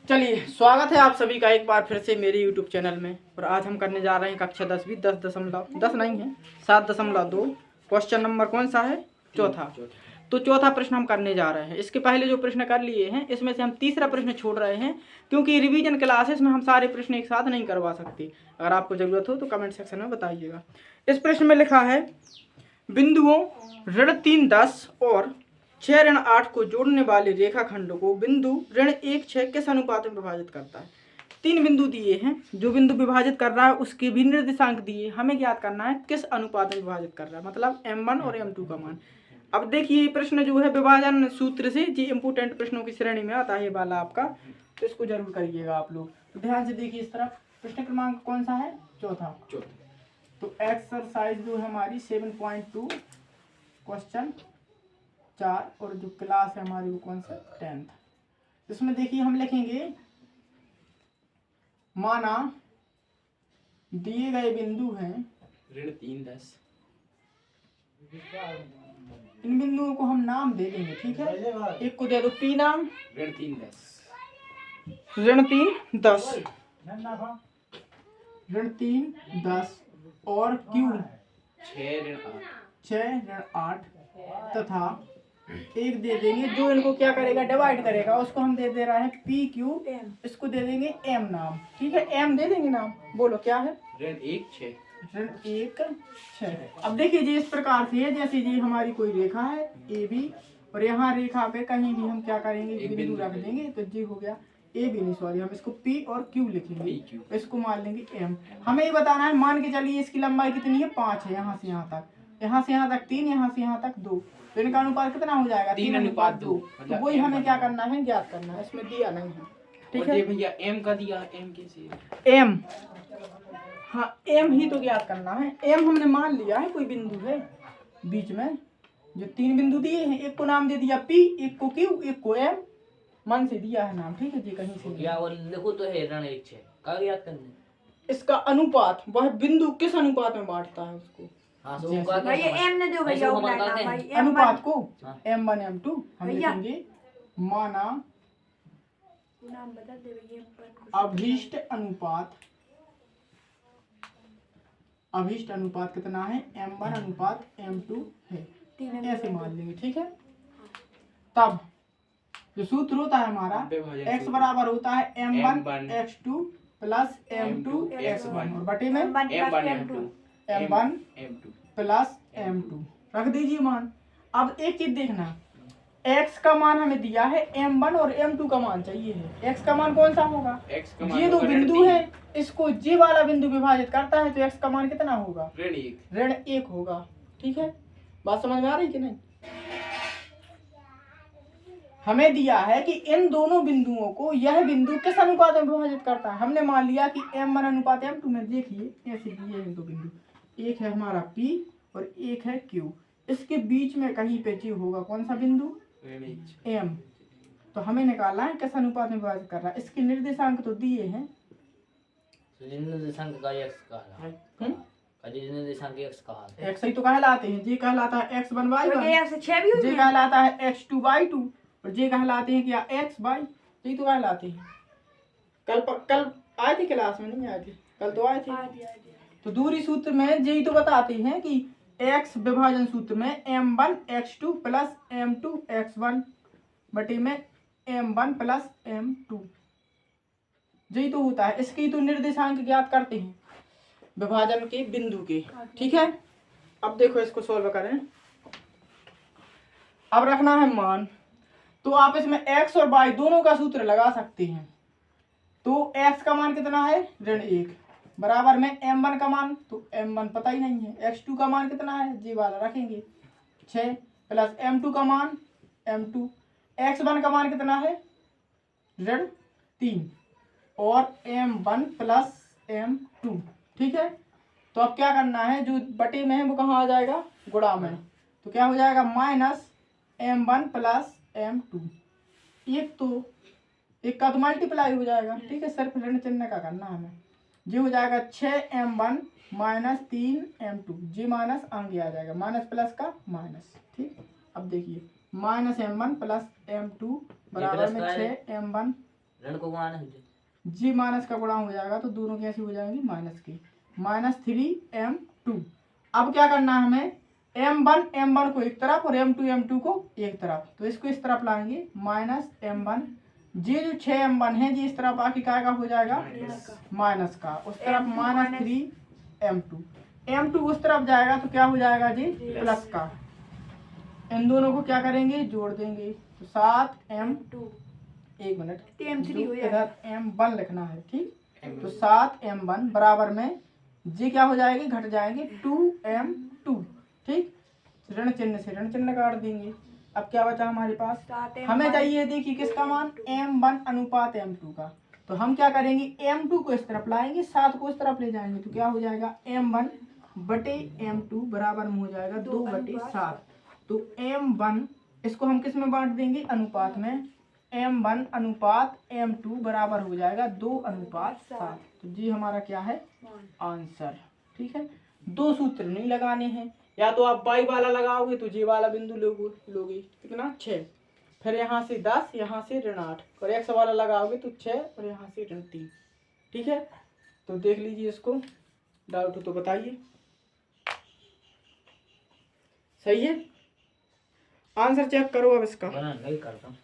चलिए, स्वागत है आप सभी का एक बार फिर से मेरे YouTube चैनल में। और आज हम करने जा रहे हैं कक्षा 10वीं 10 नहीं है 7.2। क्वेश्चन नंबर कौन सा है? चौथा। तो चौथा प्रश्न हम करने जा रहे हैं। इसके पहले जो प्रश्न कर लिए हैं इसमें से हम तीसरा प्रश्न छोड़ रहे हैं, क्योंकि रिवीजन क्लासेस में हम सारे प्रश्न एक साथ नहीं करवा सकते। अगर आपको ज़रूरत हो तो कमेंट सेक्शन में बताइएगा। इस प्रश्न में लिखा है, बिंदुओं ऋण 3 10 और 6 ऋण 8 को जोड़ने वाले रेखाखंड को बिंदु ऋण 1 6 किस अनुपात में विभाजित करता है? 3 बिंदु दिए हैं, जो बिंदु विभाजित कर रहा है उसके भी निर्देशांक दिए, हमें ज्ञात करना है किस अनुपात में विभाजित कर रहा है, मतलब m1 और m2 का मान। अब देखिए, ये प्रश्न जो है विभाजन सूत्र से जी इम्पोर्टेंट प्रश्नों की श्रेणी में आता है वाला आपका, तो इसको जरूर करिएगा आप लोग। तो ध्यान से देखिए इस तरफ। प्रश्न क्रमांक कौन सा है? चौथा। तो एक्सरसाइज जो है हमारी 7.2 क्वेश्चन 4, और जो क्लास है हमारी वो कौन सा? 10th। इसमें देखिए हम लिखेंगे, माना दिए गए बिंदु हैं ऋण 3 10। इन बिंदुओं को हम नाम दे देंगे, ठीक है। एक को दे दो P नाम, ऋण 3 10। ऋण 3 10, ऋण 3 10 और Q 6 ऋण 8 तथा एक दे देंगे जो इनको क्या करेगा, डिवाइड करेगा। उसको हम दे रहा है PQ, इसको दे देंगे M नाम, ठीक है। M दे देंगे नाम। बोलो क्या है? ऋण 1 6। ऋण 1 6। अब देखिए जी, इस प्रकार से है जैसे जी हमारी कोई रेखा है AB, और यहाँ रेखा पे कहीं भी हम क्या करेंगे, बिंदु रख देंगे। तो जी हो गया AB नहीं, सॉरी, हम इसको P और Q लिखेंगे, इसको मान लेंगे M। हमें ये बताना है, मान के चलिए इसकी लंबाई कितनी है? 5 है। यहाँ से यहाँ तक, यहाँ से यहाँ तक 3, यहाँ से यहाँ तक 2। तो इनका अनुपात कितना हो जाएगा? 3:2। तो वही हमें क्या करना है, ज्ञात करना है। इसमें दिया नहीं है, ठीक है भैया M का दिया, M कैसे? M, हाँ M ही तो ज्ञात करना है। M हमने मान लिया है कोई बिंदु है बीच में, जो 3 बिंदु दिए हैं, एक को नाम दे दिया P, एक को Q, एक को M, मन से दिया है नाम, ठीक है जी। कहीं से क्या वो लिखो तो है ऋण 1 6 का याद करना। इसका अनुपात, वह बिंदु किस अनुपात में बांटता है उसको। हाँ सो का भाई ये M ने जो भैया भाई अनुपात को M1 M2 हम लिखेंगे, माना नाम बता दे भैया। अभीष्ट अनुपात, अभीष्ट अनुपात कितना है? M1 अनुपात M2 है, ऐसे मान लेंगे, ठीक है। तब जो सूत्र होता है हमारा, x बराबर होता है M1 x2 plus M2 x1, और बटे में M1 प्लस M2 रख दीजिए मान। अब एक चीज देखना, x का मान हमें दिया है M1 और M2 का मान चाहिए है। x का मान कौन सा होगा? ये दो बिंदु है, इसको जी वाला बिंदु विभाजित करता है, तो x का मान कितना होगा? ऋण 1 होगा, ठीक है। बात समझ में आ रही कि नहीं? हमें दिया है कि इन दोनों बिंदुओं को यह बिंदु किस अनुपात में विभाजित करता है। हमने मान लिया कि M1 अनुपात M2 में। देखिए ऐसे दिए हैं दो बिंदु, एक है हमारा P और एक है Q। इसके बीच में कहीं पे जी होगा कौन सा बिंदु? M। तो हमें निकालना है किस अनुपात में विभाजित कर रहा है। इसके निर्देशांक तो दिए हैं, निर्देशांक का x कहा है, निर्देशांक x कहा है। x ही तो कहलाते हैं, जी कहलाता है x1 y1, जी ये कहलाता है x2 y2, और जे कहलाते हैं क्या? x y। यही तो कहलाते हैं। कल आए थे क्लास में? नहीं आए थे? कल तो आए थे। तो दूरी सूत्र में यही तो बताते हैं कि x विभाजन सूत्र में M1 x2 plus M2 x1 बटे में M1 प्लस M2, यही तो होता है। इसकी तो निर्देशांक ज्ञात करते हैं विभाजन के बिंदु के, ठीक है। अब देखो इसको सॉल्व करें। अब रखना है मान, तो आप इसमें x और y दोनों का सूत्र लगा सकते हैं। तो x का मान कितना है? ऋण 1 बराबर में M1 का मान, तो M1 पता ही नहीं है। x2 का मान कितना है? जी वाला रखेंगे 6 प्लस M2 का मान M2, x1 का मान कितना है? ऋण 3 और M1 प्लस M2, ठीक है। तो अब क्या करना है, जो बटे में है वो कहाँ आ जाएगा? गुणा में। तो क्या हो जाएगा? Minus M1 plus M2। एक तो एक का तो मल्टीप्लाई हो जाएगा, ठीक है। सिर्फ ऋण चिन्ह का करना हमें। ये हो जाएगा 6M1 माइनस 3M2, जी माइनस आगे आ जाएगा, माइनस प्लस का माइनस, ठीक। अब देखिए माइनस M1 प्लस M2 बराबर में 6M1 ऋण को गुणाने होते जी माइनस का गुणा हो जाएगा तो दोनों कैसी हो जाएंगी माइनस की, -3m2। अब क्या करना है हमें, m1 को एक तरफ और m2 को एक तरफ, तो इसको इस तरफ लाएंगे -m1। जी जो 6m1 है जी इस तरफ आके क्या का हो जाएगा माइनस का, उस तरफ -3m2, m2 उस तरफ जाएगा तो क्या हो जाएगा जी प्लस का। इन दोनों को क्या करेंगे जोड़ देंगे तो 7m, एक मिनट, M3 हो इधर m1 लिखना है ठीक, तो 7m1 बराबर में जी क्या हो जाएगी घट जाएंगे 2m2 ठीक, ऋण चिन्ह से ऋण चिन्ह काट देंगे। अब क्या बचा हमारे पास, हमें चाहिए देखिए किसका मान, m1 अनुपात m2 का, तो हम क्या करेंगे m2 को इस तरफ लाएंगे 7 को इस तरफ ले जाएंगे तो क्या हो जाएगा m1 बटे m2 बराबर में हो जाएगा 2 बटे 7। तो m1 इसको हम किस में बांट देंगे अनुपात में, m1 अनुपात m2 बराबर हो जाएगा 2:7। तो जी हमारा क्या है आंसर। ठीक है, दो सूत्र नहीं लगाने हैं, या तो आप y वाला लगाओगे तो जी वाला बिंदु लोगे कितना 6, फिर यहाँ से 10 यहाँ से ऋण 8, और x वाला लगाओगे तो 6 और यहाँ से ऋण 3। ठीक है, तो देख लीजिए इसको, डाउट हो तो बताइए। सही है, आंसर चेक करो अब इसका। नहीं करता हूँ।